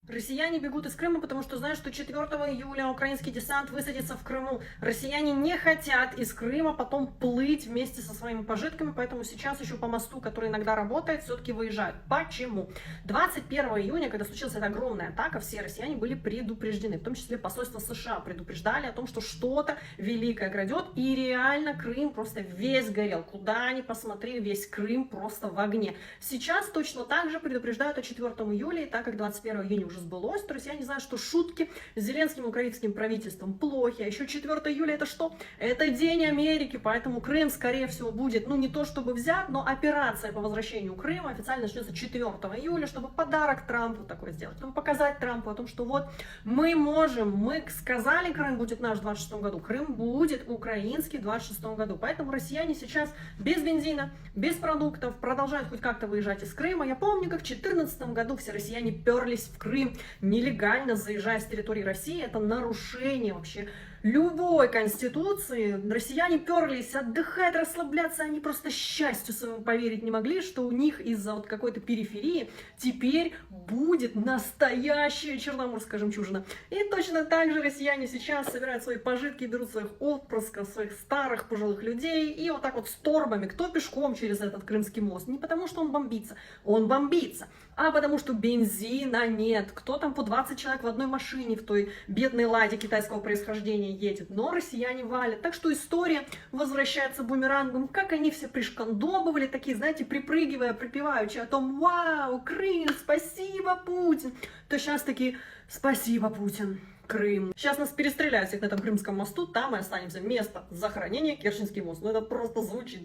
Россияне бегут из Крыма, потому что знают, что 4 июля украинский десант высадится в Крыму. Россияне не хотят из Крыма потом плыть вместе со своими пожитками, поэтому сейчас еще по мосту, который иногда работает, все-таки выезжают. Почему? 21 июня, когда случилась эта огромная атака, все россияне были предупреждены, в том числе посольство США предупреждали о том, что что-то великое грядет, и реально Крым просто весь горел. Куда ни посмотри, весь Крым просто в огне. Сейчас точно так же предупреждают о 4 июля, и так как 21 июня уже сбылось, то россияне знают, что шутки с зеленским украинским правительством плохи. А еще 4 июля это что? Это День Америки, поэтому Крым, скорее всего, будет, ну, не то чтобы взят, но операция по возвращению Крыма официально начнется 4 июля, чтобы подарок Трампу такой сделать, чтобы показать Трампу о том, что вот мы можем, мы сказали, Крым будет наш в 26 году, Крым будет украинский в 26 году. Поэтому россияне сейчас без бензина, без продуктов продолжают хоть как-то выезжать из Крыма. Я помню, как в 2014 году все россияне перлись в Крым, нелегально заезжая с территории России. Это нарушение вообще любой конституции. Россияне перлись отдыхать, расслабляться. Они просто счастью своему поверить не могли, что у них из-за вот какой-то периферии теперь будет настоящая черноморская жемчужина. И точно так же россияне сейчас собирают свои пожитки, берут своих отпрысков, своих старых пожилых людей и вот так вот с торбами, кто пешком через этот Крымский мост. Не потому, что он бомбится, а потому что бензина нет. Кто там по 20 человек в одной машине в той бедной ладе китайского происхождения едет. Но россияне валят. Так что история возвращается бумерангом. Как они все пришкандобывали, такие, знаете, припрыгивая, припеваючи о том: «Вау, Крым, спасибо, Путин!» То сейчас такие: «Спасибо, Путин, Крым». Сейчас нас перестреляют всех на этом Крымском мосту, там мы останемся. Место захоронения — Керченский мост. Ну это просто звучит даже.